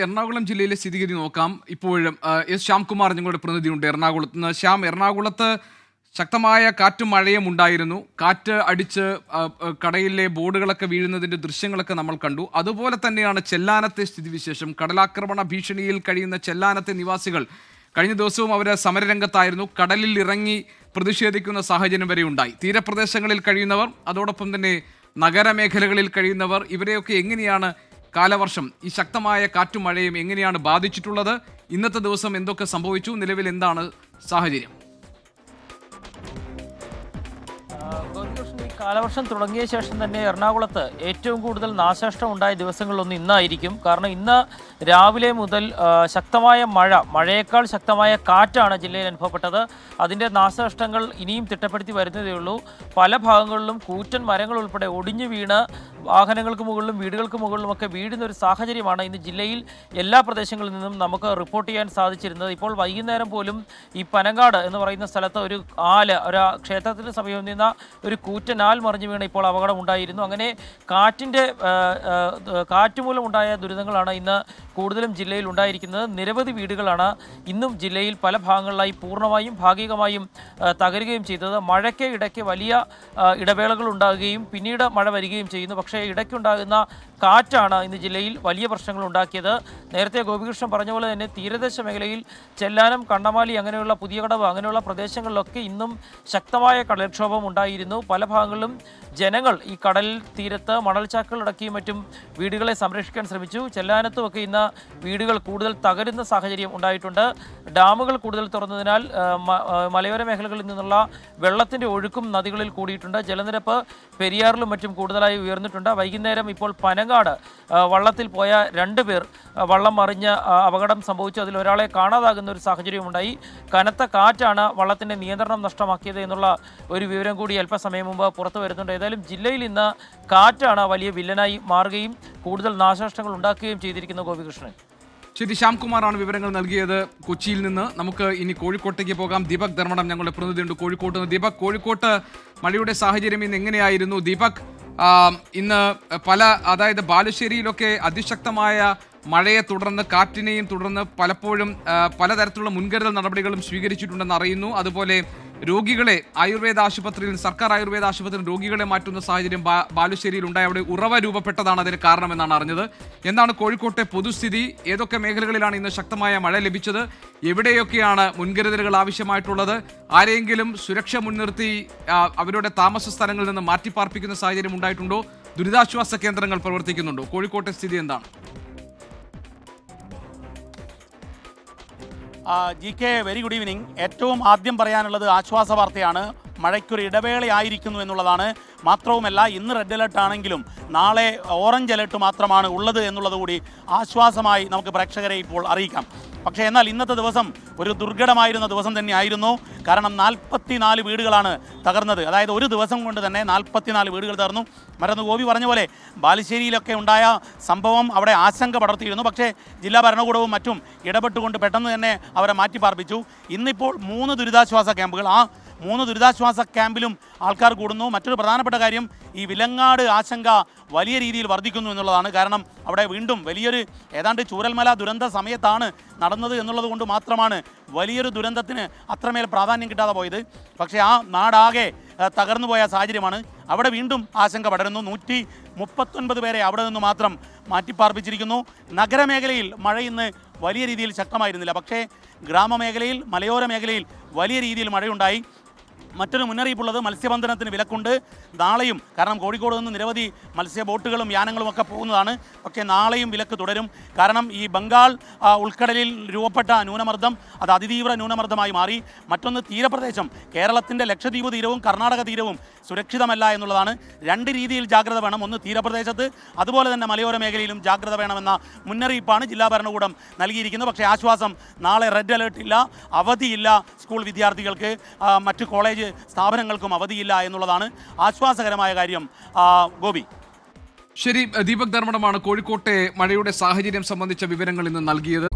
എറണാകുളം ജില്ലയിലെ സ്ഥിതിഗതി നോക്കാം. ഇപ്പോഴും എസ് ശ്യാംകുമാർ ഞങ്ങളുടെ പ്രതിനിധിയുണ്ട് എറണാകുളത്ത് നിന്ന്. ശ്യാം, എറണാകുളത്ത് ശക്തമായ കാറ്റും മഴയും ഉണ്ടായിരുന്നു. കാറ്റ് അടിച്ച് കടയിലെ ബോർഡുകളൊക്കെ വീഴുന്നതിൻ്റെ ദൃശ്യങ്ങളൊക്കെ നമ്മൾ കണ്ടു. അതുപോലെ തന്നെയാണ് ചെല്ലാനത്തെ സ്ഥിതിവിശേഷം. കടലാക്രമണ ഭീഷണിയിൽ കഴിയുന്ന ചെല്ലാനത്തെ നിവാസികൾ കഴിഞ്ഞ ദിവസവും അവർ സമരരംഗത്തായിരുന്നു. കടലിൽ ഇറങ്ങി പ്രതിഷേധിക്കുന്ന സാഹചര്യം വരെ ഉണ്ടായി. തീരപ്രദേശങ്ങളിൽ കഴിയുന്നവർ, അതോടൊപ്പം തന്നെ നഗരമേഖലകളിൽ കഴിയുന്നവർ, ഇവരെയൊക്കെ എങ്ങനെയാണ് കാലവർഷം, ഈ ശക്തമായ കാറ്റും മഴയും എങ്ങനെയാണ് ബാധിച്ചിട്ടുള്ളത്? ഇന്നത്തെ ദിവസം എന്തൊക്കെ സംഭവിച്ചു? നിലവിൽ എന്താണ് സാഹചര്യം? കാലവർഷം തുടങ്ങിയ ശേഷം തന്നെ എറണാകുളത്ത് ഏറ്റവും കൂടുതൽ നാശനഷ്ടം ഉണ്ടായ ദിവസങ്ങളിലൊന്ന് ഇന്നായിരിക്കും. കാരണം ഇന്ന് രാവിലെ മുതൽ ശക്തമായ മഴയേക്കാൾ ശക്തമായ കാറ്റാണ് ജില്ലയിൽ അനുഭവപ്പെട്ടത്. അതിൻ്റെ നാശനഷ്ടങ്ങൾ ഇനിയും തിട്ടപ്പെടുത്തി വരുന്നതേ ഉള്ളൂ. പല ഭാഗങ്ങളിലും കൂറ്റൻ മരങ്ങൾ ഉൾപ്പെടെ ഒടിഞ്ഞു വീണ് വാഹനങ്ങൾക്ക് മുകളിലും വീടുകൾക്ക് മുകളിലുമൊക്കെ വീഴുന്ന ഒരു സാഹചര്യമാണ് ഇന്ന് ജില്ലയിൽ എല്ലാ പ്രദേശങ്ങളിൽ നിന്നും നമുക്ക് റിപ്പോർട്ട് ചെയ്യാൻ സാധിച്ചിരുന്നത്. ഇപ്പോൾ വൈകുന്നേരം പോലും ഈ പനങ്ങാട് എന്ന് പറയുന്ന സ്ഥലത്ത് ഒരു ക്ഷേത്രത്തിന് സമീപം നിന്ന ഒരു കൂറ്റൻ ആൽ മറിഞ്ഞു വീണ് ഇപ്പോൾ അപകടം ഉണ്ടായിരുന്നു. അങ്ങനെ കാറ്റ് മൂലം ഉണ്ടായ ദുരിതങ്ങളാണ് ഇന്ന് കൂടുതലും ജില്ലയിൽ ഉണ്ടായിരിക്കുന്നത്. നിരവധി വീടുകളാണ് ഇന്നും ജില്ലയിൽ പല ഭാഗങ്ങളിലായി പൂർണ്ണമായും ഭാഗികമായും തകരുകയും ചെയ്തത്. മഴയ്ക്ക് ഇടയ്ക്ക് വലിയ ഇടവേളകൾ ഉണ്ടാകുകയും പിന്നീട് മഴ വരികയും ചെയ്യുന്നു. പക്ഷേ ഇടയ്ക്കുണ്ടാകുന്ന കാറ്റാണ് ഇന്ന് ജില്ലയിൽ വലിയ പ്രശ്നങ്ങൾ ഉണ്ടാക്കിയത്. നേരത്തെ ഗോപികൃഷ്ണൻ പറഞ്ഞ പോലെ തന്നെ തീരദേശ മേഖലയിൽ ചെല്ലാനം, കണ്ണമാലി, അങ്ങനെയുള്ള പുതിയ കടവ്, അങ്ങനെയുള്ള പ്രദേശങ്ങളിലൊക്കെ ഇന്നും ശക്തമായ കടൽക്ഷോഭം ഉണ്ടായിരുന്നു. പല ഭാഗങ്ങളിലും ജനങ്ങൾ ഈ കടൽ തീരത്ത് മണൽച്ചാക്കുകൾ ഇടക്കിയും മറ്റും വീടുകളെ സംരക്ഷിക്കാൻ ശ്രമിച്ചു. ചെല്ലാനത്തുമൊക്കെ ഇന്ന് വീടുകൾ കൂടുതൽ തകരുന്ന സാഹചര്യം ഉണ്ടായിട്ടുണ്ട്. ഡാമുകൾ കൂടുതൽ തുറന്നതിനാൽ മലയോര മേഖലകളിൽ നിന്നുള്ള വെള്ളത്തിൻ്റെ ഒഴുക്കും നദികളിൽ കൂടിയിട്ടുണ്ട്. ജലനിരപ്പ് പെരിയാറിലും മറ്റും കൂടുതലായി ഉയർന്നിട്ടുണ്ട്. വൈകുന്നേരം ഇപ്പോൾ പനങ്ങാട് വള്ളത്തിൽ പോയ 2 പേർ വള്ളം മറിഞ്ഞ് അപകടം സംഭവിച്ചു. അതിൽ ഒരാളെ കാണാതാകുന്ന ഒരു സാഹചര്യമുണ്ടായി. കനത്ത കാറ്റാണ് വള്ളത്തിൻ്റെ നിയന്ത്രണം നഷ്ടമാക്കിയത് എന്നുള്ള ഒരു വിവരം കൂടി അല്പസമയം മുമ്പ് പുറത്തു വരുന്നുണ്ട്. ഏതായാലും ജില്ലയിൽ ഇന്ന് കാറ്റാണ് വലിയ വില്ലനായി മാറുകയും കൂടുതൽ നാശനഷ്ടങ്ങൾ ഉണ്ടാക്കുകയും ചെയ്തിരിക്കുന്നു. ഗോപികൃഷ്ണൻ. ശരി, ശ്യാംകുമാറാണ് വിവരങ്ങൾ നൽകിയത് കൊച്ചിയിൽ നിന്ന്. നമുക്ക് ഇനി കോഴിക്കോട്ടേക്ക് പോകാം. ദീപക് ധർമ്മടം ഞങ്ങളുടെ പ്രതിനിധിയുണ്ട് കോഴിക്കോട്ട് നിന്ന്. ദീപക്, കോഴിക്കോട്ട് മഴയുടെ സാഹചര്യം ഇന്ന് എങ്ങനെയായിരുന്നു? ദീപക്, ഇന്ന് അതായത് ബാലുശ്ശേരിയിലൊക്കെ അതിശക്തമായ മഴയെ തുടർന്ന്, കാറ്റിനെയും തുടർന്ന് പലപ്പോഴും പലതരത്തിലുള്ള മുൻകരുതൽ നടപടികളും സ്വീകരിച്ചിട്ടുണ്ടെന്ന് അറിയുന്നു. അതുപോലെ രോഗികളെ സർക്കാർ ആയുർവേദ ആശുപത്രിയിൽ രോഗികളെ മാറ്റുന്ന സാഹചര്യം ബാലുശ്ശേരിയിൽ ഉണ്ടായി. അവിടെ ഉറവ രൂപപ്പെട്ടതാണ് അതിന് കാരണമെന്നാണ് അറിഞ്ഞത്. എന്താണ് കോഴിക്കോട്ടെ പൊതുസ്ഥിതി? ഏതൊക്കെ മേഖലകളിലാണ് ഇന്ന് ശക്തമായ മഴ ലഭിച്ചത്? എവിടെയൊക്കെയാണ് മുൻകരുതലുകൾ ആവശ്യമായിട്ടുള്ളത്? ആരെങ്കിലും സുരക്ഷ മുൻനിർത്തി അവരുടെ താമസ സ്ഥലങ്ങളിൽ നിന്ന് മാറ്റിപ്പാർപ്പിക്കുന്ന സാഹചര്യം ഉണ്ടായിട്ടുണ്ടോ? ദുരിതാശ്വാസ കേന്ദ്രങ്ങൾ പ്രവർത്തിക്കുന്നുണ്ടോ? കോഴിക്കോട്ടെ സ്ഥിതി എന്താണ്? GK, very good evening. ഏറ്റവും ആദ്യം പറയാനുള്ളത് ആശ്വാസ വാർത്തയാണ്. മഴയ്ക്കൊരു ഇടവേളയായിരിക്കുന്നു എന്നുള്ളതാണ്. മാത്രവുമല്ല, ഇന്ന് റെഡ് അലർട്ട് ആണെങ്കിലും നാളെ ഓറഞ്ച് അലർട്ട് മാത്രമാണ് ഉള്ളത് എന്നുള്ളത് കൂടി ആശ്വാസമായി നമുക്ക് പ്രേക്ഷകരെ ഇപ്പോൾ അറിയിക്കാം. പക്ഷേ എന്നാൽ ഇന്നത്തെ ദിവസം ഒരു ദുർഘടമായിരുന്ന ദിവസം തന്നെയായിരുന്നു. കാരണം 44 വീടുകളാണ് തകർന്നത്. അതായത് ഒരു ദിവസം കൊണ്ട് തന്നെ 44 വീടുകൾ തകർന്നു. മറ്റൊന്ന് ഗോപി പറഞ്ഞ പോലെ ബാലുശ്ശേരിയിലൊക്കെ ഉണ്ടായ സംഭവം അവിടെ ആശങ്ക പടർത്തിയിരുന്നു. പക്ഷേ ജില്ലാ ഭരണകൂടവും മറ്റും ഇടപെട്ടുകൊണ്ട് പെട്ടെന്ന് തന്നെ അവരെ മാറ്റിപ്പാർപ്പിച്ചു. ഇന്നിപ്പോൾ 3 ദുരിതാശ്വാസ ക്യാമ്പുകൾ, ആ 3 ദുരിതാശ്വാസ ക്യാമ്പിലും ആൾക്കാർ കൂടുന്നു. മറ്റൊരു പ്രധാനപ്പെട്ട കാര്യം, ഈ വിലങ്ങാട് ആശങ്ക വലിയ രീതിയിൽ വർദ്ധിക്കുന്നു എന്നുള്ളതാണ്. കാരണം അവിടെ വീണ്ടും വലിയൊരു ഏതാണ്ട് ചൂരൽമല ദുരന്ത സമയത്താണ് നടന്നത് എന്നുള്ളത് കൊണ്ട് മാത്രമാണ് വലിയൊരു ദുരന്തത്തിന് അത്രമേൽ പ്രാധാന്യം കിട്ടാതെ പോയത്. പക്ഷേ ആ നാടാകെ തകർന്നു പോയ സാഹചര്യമാണ്. അവിടെ വീണ്ടും ആശങ്ക പടരുന്നു. 139 പേരെ അവിടെ നിന്ന് മാത്രം മാറ്റിപ്പാർപ്പിച്ചിരിക്കുന്നു. നഗരമേഖലയിൽ മഴ ഇന്ന് വലിയ രീതിയിൽ ശക്തമായിരുന്നില്ല. പക്ഷേ ഗ്രാമമേഖലയിൽ, മലയോര മേഖലയിൽ വലിയ രീതിയിൽ മഴയുണ്ടായി. മറ്റൊരു മുന്നറിയിപ്പുള്ളത്, മത്സ്യബന്ധനത്തിന് വിലക്കുണ്ട് നാളെയും. കാരണം കോഴിക്കോട് നിന്ന് നിരവധി മത്സ്യബോട്ടുകളും യാനങ്ങളും ഒക്കെ പോകുന്നതാണ്. പക്ഷേ നാളെയും വിലക്ക് തുടരും. കാരണം ഈ ബംഗാൾ ഉൾക്കടലിൽ രൂപപ്പെട്ട ന്യൂനമർദ്ദം അത് അതിതീവ്ര ന്യൂനമർദ്ദമായി മാറി. മറ്റൊന്ന്, തീരപ്രദേശം കേരളത്തിൻ്റെ ലക്ഷദ്വീപ് തീരവും കർണാടക തീരവും സുരക്ഷിതമല്ല എന്നുള്ളതാണ്. 2 രീതിയിൽ ജാഗ്രത വേണം. ഒന്ന്, തീരപ്രദേശത്ത്, അതുപോലെ തന്നെ മലയോര മേഖലയിലും ജാഗ്രത വേണമെന്ന മുന്നറിയിപ്പാണ് ജില്ലാ ഭരണകൂടം നൽകിയിരിക്കുന്നത്. പക്ഷേ ആശ്വാസം, നാളെ റെഡ് അലേർട്ട് ഇല്ല, അവധിയില്ല. സ്കൂൾ വിദ്യാർത്ഥികൾക്ക്, മറ്റ് കോളേജ് സ്ഥാപനങ്ങൾക്കും അവധിയില്ല എന്നുള്ളതാണ് ആശ്വാസകരമായ കാര്യം. ഗോപി. ശരി, ദീപക് ധർമ്മടമാണ് കോഴിക്കോട്ടെ മഴയുടെ സാഹചര്യം സംബന്ധിച്ച വിവരങ്ങൾ ഇന്ന് നൽകിയത്.